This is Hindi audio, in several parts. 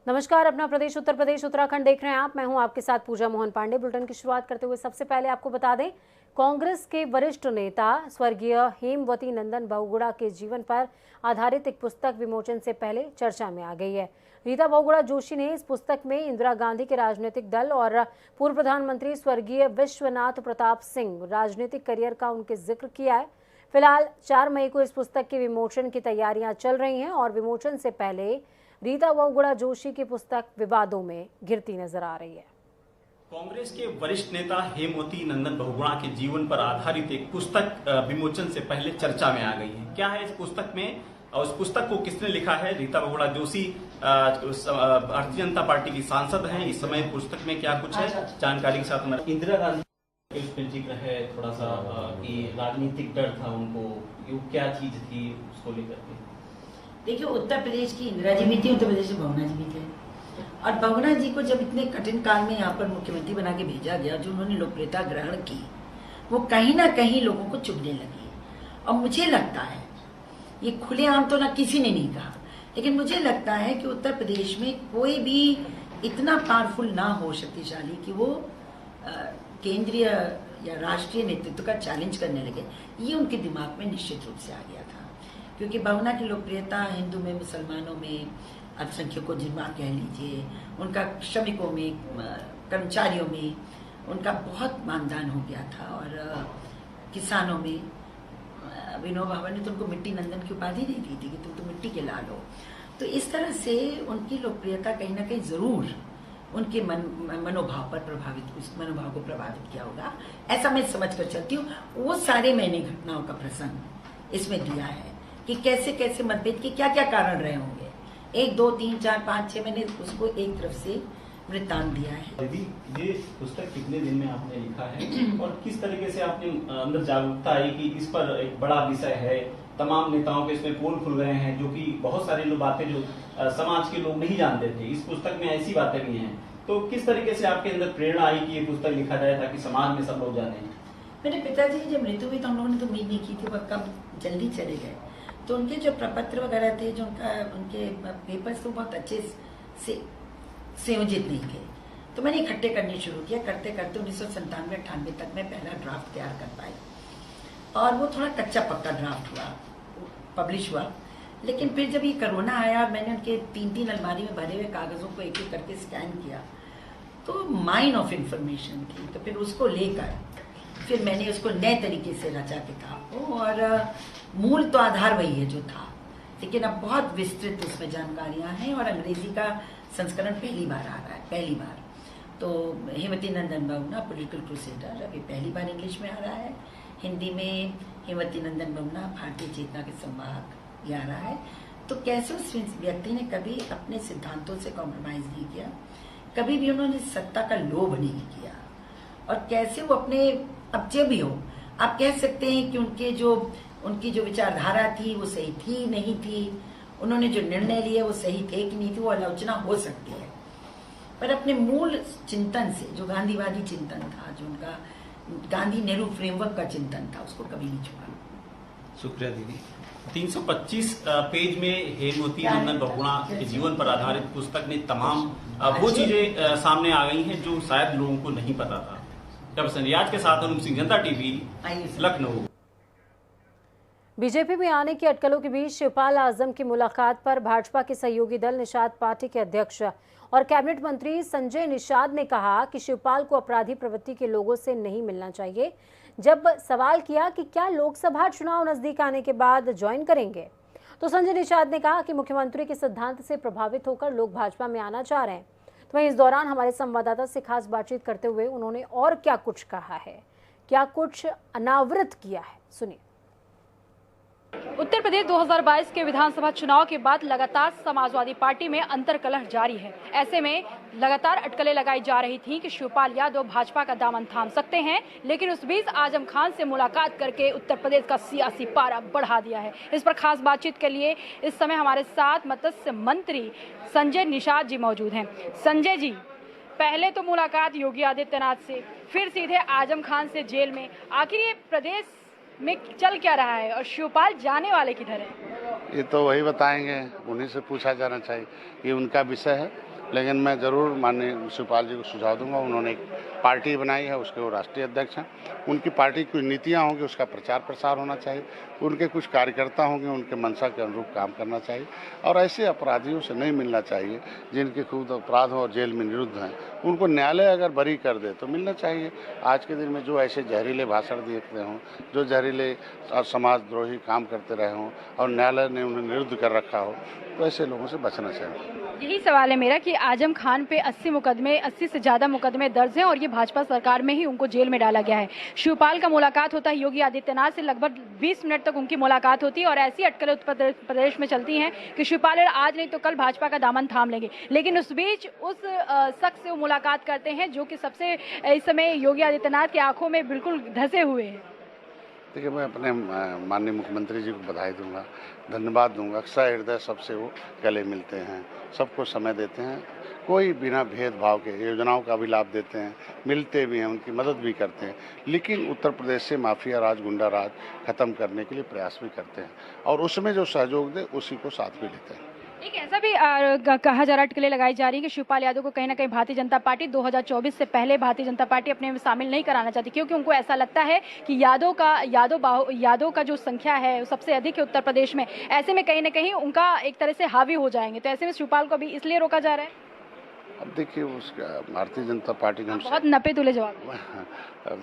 नमस्कार, अपना प्रदेश उत्तर प्रदेश उत्तराखंड देख रहे हैं आप। मैं हूं आपके साथ पूजा मोहन पांडे। बुलेटिन की शुरुआत करते हुए सबसे पहले आपको बता दें, कांग्रेस के वरिष्ठ नेता स्वर्गीय हेमवती नंदन बहुगुणा के जीवन पर आधारित एक पुस्तक विमोचन से पहले चर्चा में आ गई है। रीता बहुगुणा जोशी ने इस पुस्तक में इंदिरा गांधी के राजनीतिक दल और पूर्व प्रधानमंत्री स्वर्गीय विश्वनाथ प्रताप सिंह राजनीतिक करियर का उनके जिक्र किया है। फिलहाल 4 मई को इस पुस्तक के विमोचन की तैयारियां चल रही हैं और विमोचन से पहले रीता बहुगुणा जोशी की पुस्तक विवादों में घिरती नजर आ रही है। कांग्रेस के वरिष्ठ नेता हेमवती नंदन बहुगुणा के जीवन पर आधारित एक पुस्तक विमोचन से पहले चर्चा में आ गई है। क्या है इस पुस्तक में और उस पुस्तक को किसने लिखा है? रीता बहुगुणा जोशी भारतीय जनता पार्टी की सांसद हैं। इस समय पुस्तक में क्या कुछ है, जानकारी के साथ हमारे इंदिरा गांधी उसमें जिक्र है थोड़ा सा कि राजनीतिक डर था उनको, ये क्या चीज थी उसको लेकर के। देखिए, उत्तर प्रदेश की इंदिरा जी भी थी, उत्तर प्रदेश से बहुगुणा जी भी थे। और बहुगुणा जी को जब इतने कठिन काल में यहाँ पर मुख्यमंत्री बना के भेजा गया, जो उन्होंने लोकप्रियता ग्रहण की, वो कहीं ना कहीं लोगों को चुभने लगी। और मुझे लगता है, ये खुलेआम तो ना किसी ने नहीं कहा, लेकिन मुझे लगता है कि उत्तर प्रदेश में कोई भी इतना पावरफुल ना हो, शक्तिशाली, कि वो केंद्रीय या राष्ट्रीय नेतृत्व का चैलेंज करने लगे। ये उनके दिमाग में निश्चित रूप से आ गया था, क्योंकि बहुगुणा की लोकप्रियता हिंदू में, मुसलमानों में, अल्पसंख्यकों जिनमें कह लीजिए, उनका श्रमिकों में, कर्मचारियों में उनका बहुत मानदान हो गया था। और किसानों में विनोबा भावे ने तो उनको मिट्टी नंदन की उपाधि दे दी थी कि तुम तो मिट्टी के लाल हो। तो इस तरह से उनकी लोकप्रियता कहीं ना कहीं जरूर उनके मनोभाव पर उस मनोभाव को प्रभावित किया होगा, ऐसा मैं समझ कर चलती हूँ। वो सारे मैंने घटनाओं का प्रसंग इसमें दिया है कि कैसे कैसे मतभेद के क्या क्या कारण रहे होंगे। 1, 2, 3, 4, 5, 6 मैंने उसको एक तरफ से वृत्तांत दिया है। दीदी, ये पुस्तक कितने दिन में आपने लिखा है और किस तरीके से आपने अंदर जागरूकता आई कि इस पर एक बड़ा विषय है, तमाम नेताओं के इसमें पोल खुल गए हैं, जो कि बहुत सारी लोग बातें जो समाज के लोग नहीं जानते थे, इस पुस्तक में ऐसी बातें भी हैं। तो किस तरीके से आपके अंदर प्रेरणा आई कि ये पुस्तक लिखा जाए ताकि समाज में सब लोग जाने? मेरे पिताजी जब मृत्यु हुई तो हम लोगों ने तो उम्मीद नहीं की थी, वह कब जल्दी चले गए। तो उनके जो प्रपत्र वगैरह थे, जो उनके पेपर्स तो बहुत अच्छे से संयोजित नहीं थे। तो मैंने इकट्ठे करने शुरू किया। करते करते 1997-98 तक मैं पहला ड्राफ्ट तैयार कर पाई, और वो थोड़ा कच्चा पक्का ड्राफ्ट हुआ, पब्लिश हुआ। लेकिन फिर जब ये कोरोना आया और मैंने उनके 3-3 अलमारी में भरे हुए कागजों को एक एक करके स्कैन किया, तो माइन ऑफ इंफॉर्मेशन थी। तो फिर उसको लेकर फिर मैंने उसको नए तरीके से रचा किताब को, और मूल तो आधार वही है जो था, लेकिन अब बहुत विस्तृत उसमें जानकारियां हैं। और अंग्रेजी का संस्करण पहली बार आ रहा है, पहली बार। तो हेमवती नंदन बहुगुणा पॉलिटिकल क्रूसेडर अभी पहली बार इंग्लिश में आ रहा है। हिंदी में हेमवती नंदन बहुगुणा भारतीय चेतना के संवाहक ये आ रहा है। तो कैसे उस व्यक्ति ने कभी अपने सिद्धांतों से कॉम्प्रोमाइज नहीं किया, कभी भी उन्होंने सत्ता का लोभ नहीं किया, और कैसे वो अपने, अब जो भी हो, आप कह सकते हैं कि उनकी जो विचारधारा थी वो सही थी नहीं थी, उन्होंने जो निर्णय लिए वो सही थे कि नहीं थे, वो आलोचना हो सकती है, पर अपने मूल चिंतन से, जो गांधीवादी चिंतन था, जो उनका गांधी नेहरू फ्रेमवर्क का चिंतन था, उसको कभी नहीं छोड़ा। शुक्रिया दीदी। 325 पेज में हेमवती नंदन बहुगुणा के जीवन पर आधारित पुस्तक में तमाम वो चीजें सामने आ गई हैं जो शायद लोगों को नहीं पता था। रियाज के साथ अनुप सिंह, जनता टीवी, लखनऊ। बीजेपी में आने की अटकलों के बीच शिवपाल आजम की मुलाकात पर भाजपा के सहयोगी दल निषाद पार्टी के अध्यक्ष और कैबिनेट मंत्री संजय निषाद ने कहा कि शिवपाल को अपराधी प्रवृत्ति के लोगों से नहीं मिलना चाहिए। जब सवाल किया कि क्या लोकसभा चुनाव नजदीक आने के बाद ज्वाइन करेंगे, तो संजय निषाद ने कहा कि मुख्यमंत्री के सिद्धांत से प्रभावित होकर लोग भाजपा में आना चाह रहे हैं। तो वहीं इस दौरान हमारे संवाददाता से खास बातचीत करते हुए उन्होंने और क्या कुछ कहा है, क्या कुछ अनावृत किया है, सुनिए। उत्तर प्रदेश 2022 के विधानसभा चुनाव के बाद लगातार समाजवादी पार्टी में अंतर्कलह जारी है। ऐसे में लगातार अटकलें लगाई जा रही थी कि शिवपाल यादव भाजपा का दामन थाम सकते हैं, लेकिन उस बीच आजम खान से मुलाकात करके उत्तर प्रदेश का सियासी पारा बढ़ा दिया है। इस पर खास बातचीत के लिए इस समय हमारे साथ मत्स्य मंत्री संजय निषाद जी मौजूद हैं। संजय जी, पहले तो मुलाकात योगी आदित्यनाथ से, फिर सीधे आजम खान से जेल में, आखिर ये प्रदेश में चल क्या रहा है और शिवपाल जाने वाले किधर हैं? ये तो वही बताएंगे, उन्हीं से पूछा जाना चाहिए, ये उनका विषय है। लेकिन मैं ज़रूर माननीय शिवपाल जी को सुझाव दूंगा। उन्होंने एक पार्टी बनाई है, उसके वो राष्ट्रीय अध्यक्ष हैं। उनकी पार्टी की कुछ नीतियाँ होंगी, उसका प्रचार प्रसार होना चाहिए। उनके कुछ कार्यकर्ता होंगे, उनके मंशा के अनुरूप काम करना चाहिए और ऐसे अपराधियों से नहीं मिलना चाहिए जिनके खुद अपराध हो और जेल में निरुद्ध हैं। उनको न्यायालय अगर बरी कर दे तो मिलना चाहिए। आज के दिन में जो ऐसे जहरीले भाषण देते हों, जो जहरीले समाजद्रोही काम करते रहे हों और न्यायालय ने उन्हें निरुद्ध कर रखा हो, तो ऐसे लोगों से बचना चाहिए। यही सवाल है मेरा कि आजम खान पे 80 से ज़्यादा मुकदमे दर्ज हैं और ये भाजपा सरकार में ही उनको जेल में डाला गया है। शिवपाल का मुलाकात होता है योगी आदित्यनाथ से, लगभग 20 मिनट तक उनकी मुलाकात होती है और ऐसी अटकलें उत्तर प्रदेश में चलती हैं कि शिवपाल आज नहीं तो कल भाजपा का दामन थाम लेंगे। लेकिन उस बीच उस शख्स से वो मुलाकात करते हैं जो कि सबसे इस समय योगी आदित्यनाथ की आंखों में बिल्कुल धंसे हुए हैं। देखिए, मैं अपने माननीय मुख्यमंत्री जी को बधाई दूंगा, धन्यवाद दूंगा। अक्षय हृदय सबसे वो गले मिलते हैं, सबको समय देते हैं, कोई बिना भेदभाव के योजनाओं का भी लाभ देते हैं, मिलते भी हैं, उनकी मदद भी करते हैं। लेकिन उत्तर प्रदेश से माफिया राज, गुंडा राज खत्म करने के लिए प्रयास भी करते हैं और उसमें जो सहयोग दे उसी को साथ भी लेते हैं। एक ऐसा भी कहा जा रहा है, अटकलें लगाई जा रही है कि शिवपाल यादव को कहीं ना कहीं भारतीय जनता पार्टी 2024 से पहले भारतीय जनता पार्टी अपने में शामिल नहीं कराना चाहती, क्योंकि उनको ऐसा लगता है कि यादव का जो संख्या है वो सबसे अधिक है उत्तर प्रदेश में। ऐसे में कहीं ना कहीं उनका एक तरह से हावी हो जाएंगे, तो ऐसे में शिवपाल को भी इसलिए रोका जा रहा है। अब देखिए, उसका भारतीय जनता पार्टी का बहुत नपे तुले जवाब।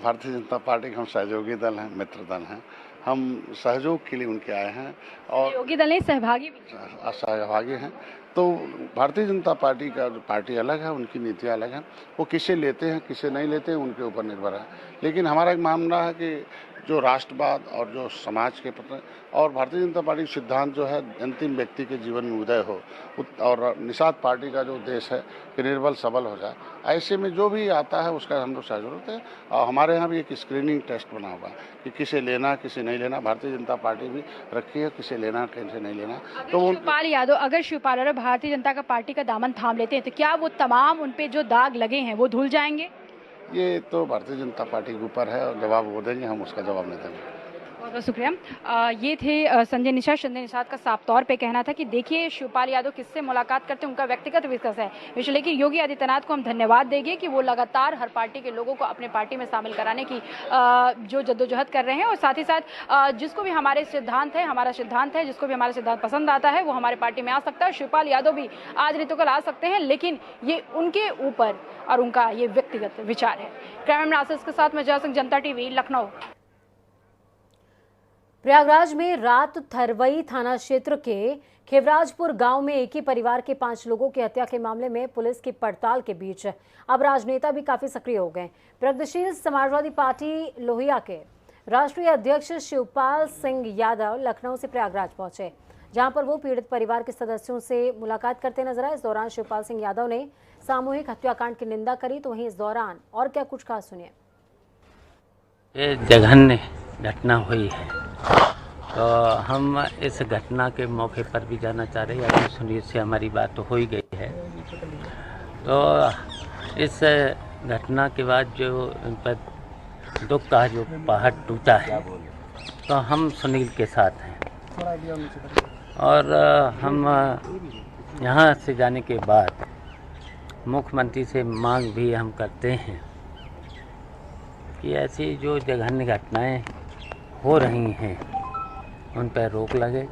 भारतीय जनता पार्टी का हम सहयोगी दल हैं, मित्र दल हैं, हम सहयोग के लिए उनके आए हैं और सहयोगी दल नहीं, सहभागी हैं। तो भारतीय जनता पार्टी का पार्टी अलग है, उनकी नीतियाँ अलग हैं, वो किसे लेते हैं किसे नहीं लेते हैं उनके ऊपर निर्भर है। लेकिन हमारा एक मानना है कि जो राष्ट्रवाद और जो समाज के प्रति और भारतीय जनता पार्टी का सिद्धांत जो है अंतिम व्यक्ति के जीवन में उदय हो, और निषाद पार्टी का जो उद्देश्य है कि निर्बल सबल हो जाए, ऐसे में जो भी आता है उसका हम लोग सहयोग होते हैं। और हमारे यहाँ भी एक स्क्रीनिंग टेस्ट बना हुआ है कि किसे लेना किसे नहीं लेना। भारतीय जनता पार्टी भी रखी है किसे लेना किसे नहीं लेना। तो अगर शिवपाल यादव भारतीय जनता का पार्टी का दामन थाम लेते हैं तो क्या वो तमाम उन पे जो दाग लगे हैं वो धुल जाएंगे? ये तो भारतीय जनता पार्टी के ऊपर है और जवाब वो देंगे, हम उसका जवाब नहीं देंगे। बहुत बहुत शुक्रिया। ये थे संजय निषाद का साफ तौर पे कहना था कि देखिए शिवपाल यादव किससे मुलाकात करते हैं उनका व्यक्तिगत विकास है, लेकिन योगी आदित्यनाथ को हम धन्यवाद देंगे कि वो लगातार हर पार्टी के लोगों को अपने पार्टी में शामिल कराने की जो जद्दोजहद कर रहे हैं और साथ ही साथ जिसको भी हमारा सिद्धांत है जिसको भी हमारा सिद्धांत पसंद आता है वो हमारे पार्टी में आ सकता है। शिवपाल यादव भी आज नहीं तो कल आ सकते हैं, लेकिन ये उनके ऊपर और उनका ये व्यक्तिगत विचार है। कैमरामैन आशीष के साथ मैं जय सिंह, जनता टीवी, लखनऊ। प्रयागराज में रात थरवई थाना क्षेत्र के खेवराजपुर गांव में एक ही परिवार के 5 लोगों की हत्या के मामले में पुलिस की पड़ताल के बीच अब राजनेता भी काफी सक्रिय हो गए। प्रगतिशील समाजवादी पार्टी लोहिया के राष्ट्रीय अध्यक्ष शिवपाल सिंह यादव लखनऊ से प्रयागराज पहुंचे, जहां पर वो पीड़ित परिवार के सदस्यों से मुलाकात करते नजर आए। इस दौरान शिवपाल सिंह यादव ने सामूहिक हत्याकांड की निंदा करी, तो वहीं इस दौरान और क्या कुछ कहा सुनिए। ये जघन्य घटना हुई है, तो हम इस घटना के मौके पर भी जाना चाह रहे हैं। अभी सुनील से हमारी बात तो हो ही गई है, तो इस घटना के बाद जो इन पर दुख का जो पहाड़ टूटा है, तो हम सुनील के साथ हैं और हम यहाँ से जाने के बाद मुख्यमंत्री से मांग भी हम करते हैं कि ऐसी जो जघन्य घटनाएं हो रही हैं उन पर रोक लगे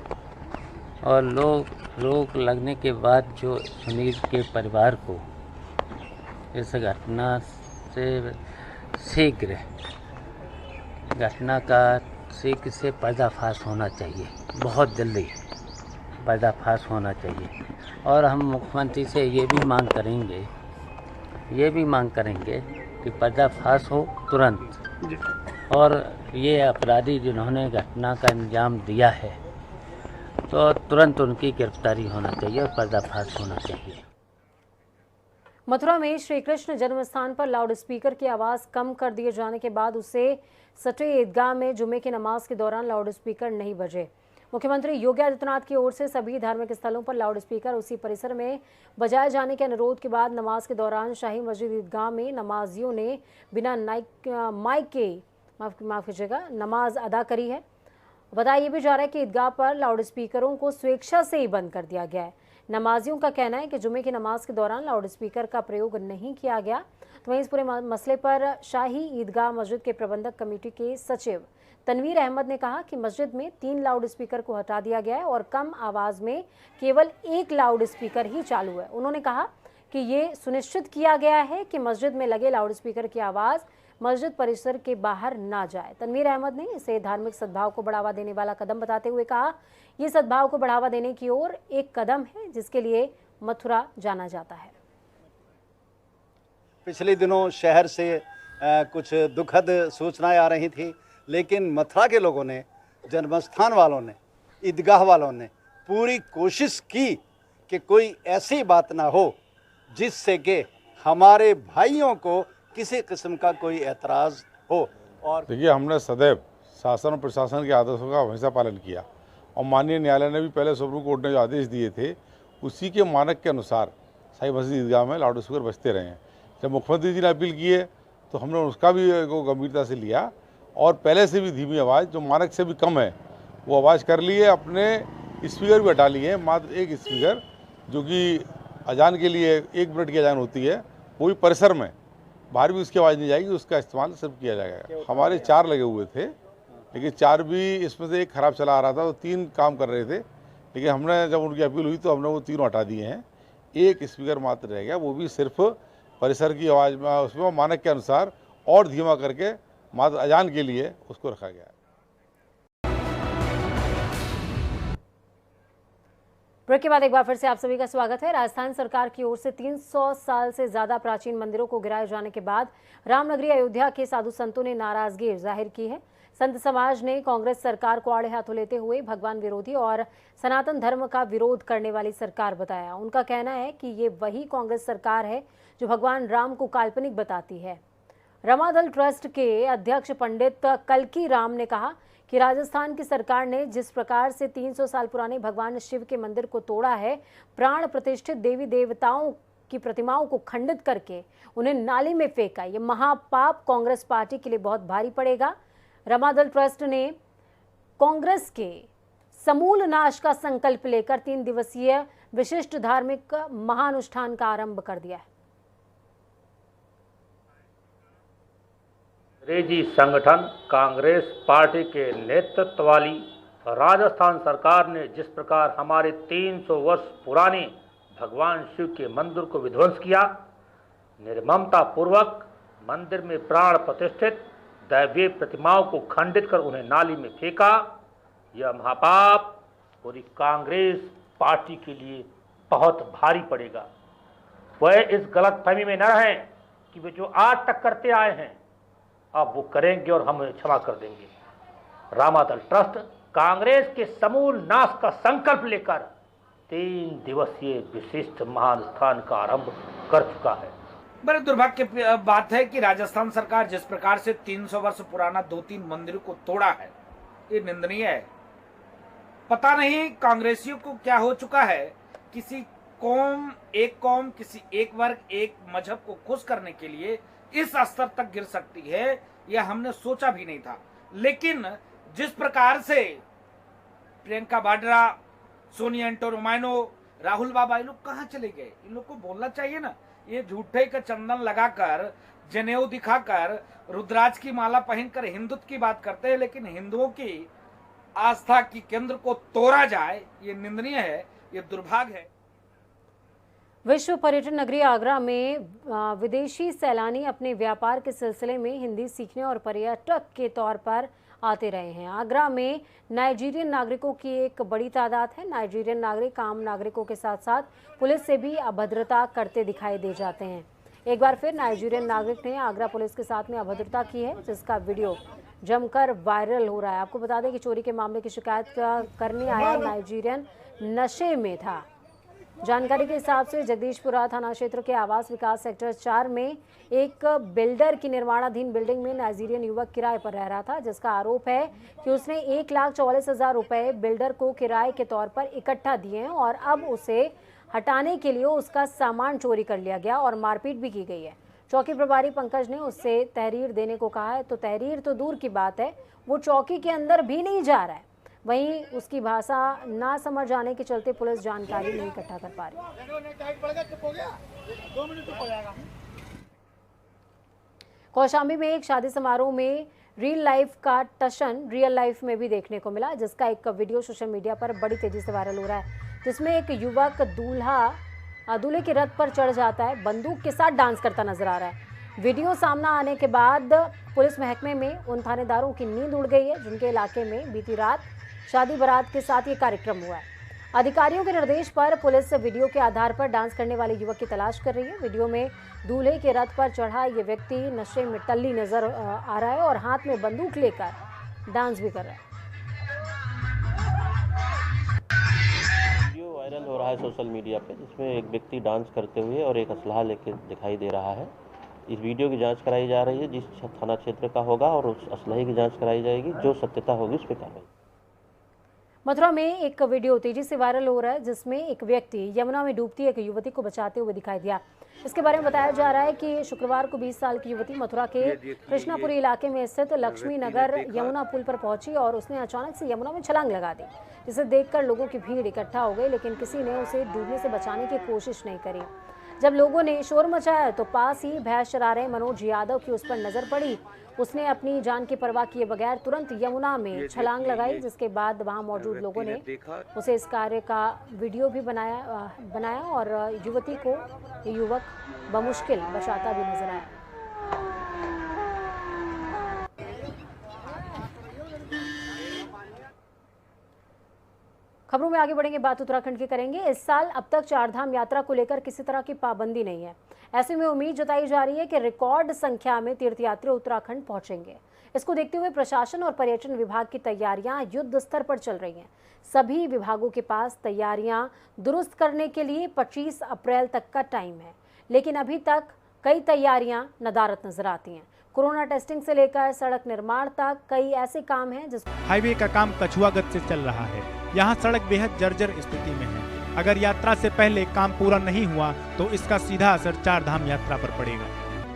और रोक लगने के बाद जो सुनील के परिवार को इस घटना से शीघ्र से पर्दाफाश होना चाहिए, बहुत जल्दी पर्दाफाश होना चाहिए। और हम मुख्यमंत्री से ये भी मांग करेंगे कि पर्दाफाश हो तुरंत, और ये अपराधी जिन्होंने घटना का अंजाम दिया है तो तुरंत उनकी गिरफ्तारी होना चाहिए और पर्दाफाश होना चाहिए। मथुरा में श्री कृष्ण जन्म स्थान पर लाउड स्पीकर की आवाज कम कर दिए जाने के बाद उसे सटे ईदगाह में जुमे की नमाज के दौरान लाउड स्पीकर नहीं बजे। मुख्यमंत्री योगी आदित्यनाथ की ओर से सभी धार्मिक स्थलों पर लाउड स्पीकर उसी परिसर में बजाए जाने के अनुरोध के बाद नमाज के दौरान शाही मस्जिद ईदगाह में नमाजियों ने बिना माइक के माफ कीजिएगा नमाज अदा करी है। बताया भी जा रहा है कि ईदगाह पर लाउड स्पीकरों को स्वेच्छा से ही बंद कर दिया गया है। नमाजियों का कहना है कि जुमे की नमाज के दौरान लाउड स्पीकर का प्रयोग नहीं किया गया। तो वहीं इस पूरे मसले पर शाही ईदगाह मस्जिद के प्रबंधक कमेटी के सचिव तनवीर अहमद ने कहा कि मस्जिद में 3 लाउड स्पीकर को हटा दिया गया है और कम आवाज में केवल 1 लाउड स्पीकर ही चालू है। उन्होंने कहा कि ये सुनिश्चित किया गया है कि मस्जिद में लगे लाउड स्पीकर की आवाज मस्जिद परिसर के बाहर ना जाए। तनवीर अहमद ने इसे धार्मिक सद्भाव को बढ़ावा देने वाला कदम बताते हुए कहा, ये सद्भाव को बढ़ावा देने की ओर एक कदम है जिसके लिए मथुरा जाना जाता है। पिछले दिनों शहर से कुछ दुखद सूचनाएं आ रही थी, लेकिन मथुरा के लोगों ने, जन्मस्थान वालों ने, ईदगाह वालों ने पूरी कोशिश की कि कोई ऐसी बात ना हो जिससे कि हमारे भाइयों को किसी किस्म का कोई एतराज़ हो। और देखिए, हमने सदैव शासन और प्रशासन के आदेशों का हमेशा पालन किया और माननीय न्यायालय ने भी पहले सुप्रीम कोर्ट ने जो आदेश दिए थे उसी के मानक के अनुसार शाही मस्जिद ईदगाह में लाउड स्पीकर बजते रहे हैं। जब मुख्यमंत्री जी ने अपील की है तो हमने उसका भी गंभीरता से लिया और पहले से भी धीमी आवाज़, जो मानक से भी कम है, वो आवाज़ कर ली है। अपने स्पीकर भी हटा लिए हैं, मात्र एक स्पीकर जो कि अजान के लिए 1 मिनट की अजान होती है, वो भी परिसर में, बाहर भी उसकी आवाज़ नहीं जाएगी, उसका इस्तेमाल सिर्फ किया जाएगा। हमारे 4 लगे हुए थे, लेकिन 4 भी इसमें से 1 खराब चला आ रहा था, तो 3 काम कर रहे थे, लेकिन हमने जब उनकी अपील हुई तो हमने वो 3 हटा दिए हैं। 1 स्पीकर मात्र रह गया, वो भी सिर्फ परिसर की आवाज़ में, उसमें मानक के अनुसार और धीमा करके मात्र अजान के लिए उसको रखा गया है। ब्रेक के बाद एक बार फिर से आप सभी का स्वागत है। राजस्थान सरकार की ओर से 300 साल से ज्यादा प्राचीन मंदिरों को गिराए जाने के बाद रामनगरी अयोध्या के साधु संतों ने नाराजगी जाहिर की है। संत समाज ने कांग्रेस सरकार को आड़े हाथों लेते हुए भगवान विरोधी और सनातन धर्म का विरोध करने वाली सरकार बताया। उनका कहना है कि ये वही कांग्रेस सरकार है जो भगवान राम को काल्पनिक बताती है। रमादल ट्रस्ट के अध्यक्ष पंडित कल्की राम ने कहा कि राजस्थान की सरकार ने जिस प्रकार से 300 साल पुराने भगवान शिव के मंदिर को तोड़ा है, प्राण प्रतिष्ठित देवी देवताओं की प्रतिमाओं को खंडित करके उन्हें नाली में फेंका, ये महापाप कांग्रेस पार्टी के लिए बहुत भारी पड़ेगा। रमादल ट्रस्ट ने कांग्रेस के समूल नाश का संकल्प लेकर 3 दिवसीय विशिष्ट धार्मिक महानुष्ठान का आरंभ कर दिया है। अंग्रेजी संगठन कांग्रेस पार्टी के नेतृत्व वाली राजस्थान सरकार ने जिस प्रकार हमारे 300 वर्ष पुराने भगवान शिव के मंदिर को विध्वंस किया, निर्ममता पूर्वक मंदिर में प्राण प्रतिष्ठित दैवीय प्रतिमाओं को खंडित कर उन्हें नाली में फेंका, यह महापाप पूरी कांग्रेस पार्टी के लिए बहुत भारी पड़ेगा। वह इस गलतफहमी में न रहें कि वे जो आज तक करते आए हैं अब वो करेंगे और हम क्षमा कर देंगे। रामादल ट्रस्ट कांग्रेस के समूल नाश का संकल्प लेकर 3 दिवसीय विशिष्ट महानुष्ठान का आरंभ कर चुका है। बड़े दुर्भाग्य की बात है कि राजस्थान सरकार जिस प्रकार से 300 वर्ष पुराना 2-3 मंदिरों को तोड़ा है, ये निंदनीय है। पता नहीं कांग्रेसियों को क्या हो चुका है, किसी कौम, किसी एक वर्ग, एक मजहब को खुश करने के लिए इस स्तर तक गिर सकती है, यह हमने सोचा भी नहीं था। लेकिन जिस प्रकार से प्रियंका वाड्रा, सोनिया एंटोरमाइनो, राहुल बाबा, ये लोग कहाँ चले गए? इन लोग को बोलना चाहिए ना। ये झूठे का चंदन लगाकर, जनेऊ दिखाकर, रुद्राज की माला पहनकर हिंदुत्व की बात करते हैं, लेकिन हिंदुओं की आस्था की केंद्र को तोड़ा जाए, ये निंदनीय है, ये दुर्भाग्य है। विश्व पर्यटन नगरी आगरा में विदेशी सैलानी अपने व्यापार के सिलसिले में हिंदी सीखने और पर्यटक के तौर पर आते रहे हैं। आगरा में नाइजीरियन नागरिकों की एक बड़ी तादाद है। नाइजीरियन नागरिक आम नागरिकों के साथ साथ पुलिस से भी अभद्रता करते दिखाई दे जाते हैं। एक बार फिर नाइजीरियन नागरिक ने आगरा पुलिस के साथ में अभद्रता की है, जिसका वीडियो जमकर वायरल हो रहा है। आपको बता दें कि चोरी के मामले की शिकायत करने आया नाइजीरियन नशे में था। जानकारी के हिसाब से जगदीशपुरा थाना क्षेत्र के आवास विकास सेक्टर 4 में एक बिल्डर की निर्माणाधीन बिल्डिंग में नाइजीरियन युवक किराए पर रह रहा था, जिसका आरोप है कि उसने 1,44,000 रुपए बिल्डर को किराए के तौर पर इकट्ठा दिए हैं और अब उसे हटाने के लिए उसका सामान चोरी कर लिया गया और मारपीट भी की गई है। चौकी प्रभारी पंकज ने उससे तहरीर देने को कहा है, तो तहरीर तो दूर की बात है, वो चौकी के अंदर भी नहीं जा रहा है। वहीं उसकी भाषा ना समझ आने के चलते पुलिस जानकारी नहीं इकट्ठा कर पा रही। कौशाम्बी में एक शादी समारोह में रियल लाइफ का टशन रियल लाइफ में भी देखने को मिला, जिसका एक वीडियो सोशल मीडिया पर बड़ी तेजी से वायरल हो रहा है, जिसमें एक युवक दूल्हे के रथ पर चढ़ जाता है, बंदूक के साथ डांस करता नजर आ रहा है। वीडियो सामने आने के बाद पुलिस महकमे में उन थानेदारों की नींद उड़ गई है जिनके इलाके में बीती रात शादी बारात के साथ ये कार्यक्रम हुआ है। अधिकारियों के निर्देश पर पुलिस वीडियो के आधार पर डांस करने वाले युवक की तलाश कर रही है। वीडियो में दूल्हे के रथ पर चढ़ा ये व्यक्ति नशे में टल्ली नजर आ रहा है और हाथ में बंदूक लेकर डांस भी कर रहा है। वीडियो वायरल हो रहा है सोशल मीडिया पे, जिसमें एक व्यक्ति डांस करते हुए और एक असलहा लेके दिखाई दे रहा है। इस वीडियो की जांच कराई जा रही है, जिस थाना क्षेत्र का होगा, और उस असलहे की जांच कराई जाएगी। जो सत्यता होगी उस पर कार्रवाई। मथुरा में एक वीडियो तेजी से वायरल हो रहा है, जिसमें एक व्यक्ति यमुना में डूबती एक युवती को बचाते हुए दिखाई दिया। इसके बारे में बताया जा रहा है कि शुक्रवार को 20 साल की युवती मथुरा के कृष्णापुरी इलाके में स्थित लक्ष्मी नगर यमुना पुल पर पहुंची और उसने अचानक से यमुना में छलांग लगा दी, जिसे देखकर लोगों की भीड़ इकट्ठा हो गई, लेकिन किसी ने उसे डूबने से बचाने की कोशिश नहीं करी। जब लोगों ने शोर मचाया तो पास ही भैंस चरा रहे मनोज यादव की उस पर नजर पड़ी। उसने अपनी जान की परवाह किए बगैर तुरंत यमुना में छलांग लगाई, जिसके बाद वहां मौजूद लोगों ने उसे इस कार्य का वीडियो भी बनाया और युवती को युवक बमुश्किल बचाता भी नजर आया। खबरों में आगे बढ़ेंगे, बात उत्तराखंड की करेंगे। इस साल अब तक चारधाम यात्रा को लेकर किसी तरह की पाबंदी नहीं है। ऐसे में उम्मीद जताई जा रही है कि रिकॉर्ड संख्या में तीर्थयात्री उत्तराखंड पहुंचेंगे। इसको देखते हुए प्रशासन और पर्यटन विभाग की तैयारियां युद्ध स्तर पर चल रही हैं। सभी विभागों के पास तैयारियां दुरुस्त करने के लिए 25 अप्रैल तक का टाइम है, लेकिन अभी तक कई तैयारियां नदारत नजर आती हैं। कोरोना टेस्टिंग से लेकर सड़क निर्माण तक कई ऐसे काम हैं जिस हाईवे का काम कछुआ गति से चल रहा है। यहाँ सड़क बेहद जर्जर स्थिति में है। अगर यात्रा से पहले काम पूरा नहीं हुआ तो इसका सीधा असर चारधाम यात्रा पर पड़ेगा।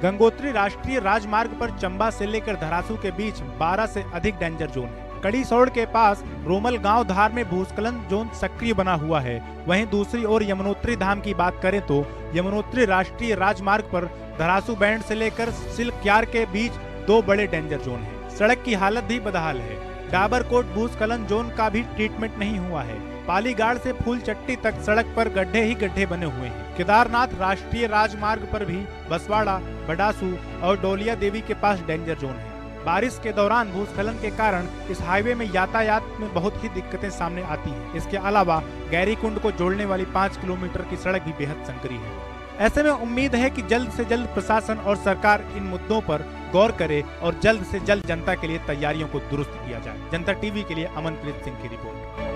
गंगोत्री राष्ट्रीय राजमार्ग पर चंबा से लेकर धरासू के बीच 12 से अधिक डेंजर जोन है। कड़ीसौड़ के पास रोमल गांव धार में भूस्खलन जोन सक्रिय बना हुआ है। वहीं दूसरी ओर यमुनोत्री धाम की बात करें तो यमुनोत्री राष्ट्रीय राजमार्ग पर धरासू बैंड से लेकर सिल्क्यार के बीच 2 बड़े डेंजर जोन हैं। सड़क की हालत भी बदहाल है। डाबरकोट भूस्खलन जोन का भी ट्रीटमेंट नहीं हुआ है। पालीगाड़ से फूलचट्टी तक सड़क पर गड्ढे ही गड्ढे बने हुए हैं। केदारनाथ राष्ट्रीय राजमार्ग पर भी बसवाड़ा, बडासू और डोलिया देवी के पास डेंजर जोन है। बारिश के दौरान भूस्खलन के कारण इस हाईवे में यातायात में बहुत ही दिक्कतें सामने आती हैं। इसके अलावा गैरीकुंड को जोड़ने वाली 5 किलोमीटर की सड़क भी बेहद संकरी है। ऐसे में उम्मीद है कि जल्द से जल्द प्रशासन और सरकार इन मुद्दों पर गौर करे और जल्द से जल्द जनता के लिए तैयारियों को दुरुस्त किया जाए। जनता टीवी के लिए अमनप्रीत सिंह की रिपोर्ट।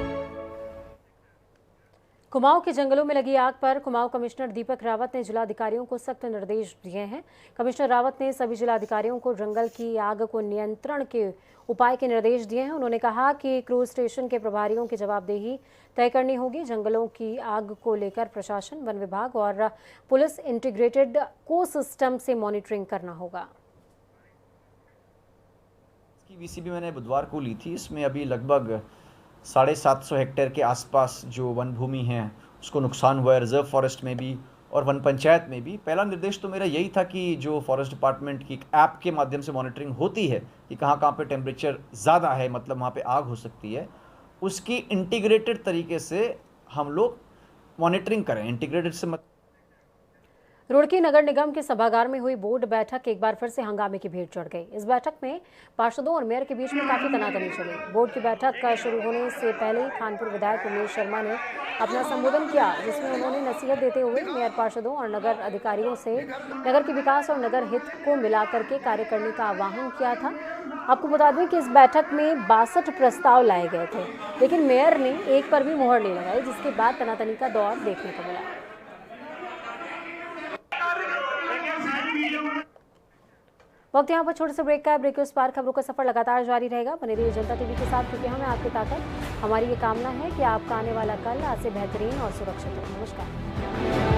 कुमाऊं के जंगलों में लगी आग पर कुमाऊं कमिश्नर दीपक रावत ने जिलाधिकारियों को सख्त निर्देश दिए हैं। कमिश्नर रावत ने सभी जिलाधिकारियों को जंगल की आग को नियंत्रण के उपाय के निर्देश दिए हैं। उन्होंने कहा कि क्रूज स्टेशन के प्रभारियों की जवाबदेही तय करनी होगी। जंगलों की आग को लेकर प्रशासन, वन विभाग और पुलिस इंटीग्रेटेड को सिस्टम से मॉनिटरिंग करना होगा। इसकी वीसीबी मैंने बुधवार को ली थी। इसमें अभी लगभग 750 हेक्टेयर के आसपास जो वन भूमि है उसको नुकसान हुआ है, रिजर्व फॉरेस्ट में भी और वन पंचायत में भी। पहला निर्देश तो मेरा यही था कि जो फॉरेस्ट डिपार्टमेंट की ऐप के माध्यम से मॉनिटरिंग होती है कि कहाँ कहाँ पे टेम्परेचर ज़्यादा है, मतलब वहाँ पे आग हो सकती है, उसकी इंटीग्रेटेड तरीके से हम लोग मॉनिटरिंग करें। इंटीग्रेटेड से रुड़की नगर निगम के सभागार में हुई बोर्ड बैठक एक बार फिर से हंगामे की भीड़ चढ़ गई। इस बैठक में पार्षदों और मेयर के बीच में काफी तनातनी चली। बोर्ड की बैठक का शुरू होने से पहले ही खानपुर विधायक उमेश शर्मा ने अपना संबोधन किया, जिसमें उन्होंने नसीहत देते हुए मेयर, पार्षदों और नगर अधिकारियों से नगर के विकास और नगर हित को मिलाकर के कार्य करने का आह्वान किया था। आपको बता दें कि इस बैठक में 62 प्रस्ताव लाए गए थे, लेकिन मेयर ने एक पर भी मुहर नहीं लगाई, जिसके बाद तनातनी का दौर देखने को मिला। वक्त यहाँ पर छोटे से ब्रेक का है। ब्रेक के उस पार खबरों का सफर लगातार जारी रहेगा। बने रहिए जनता टीवी के साथ, क्योंकि हमें आपकी ताकत, हमारी ये कामना है कि आपका आने वाला कल आज से बेहतरीन और सुरक्षित हो। नमस्कार।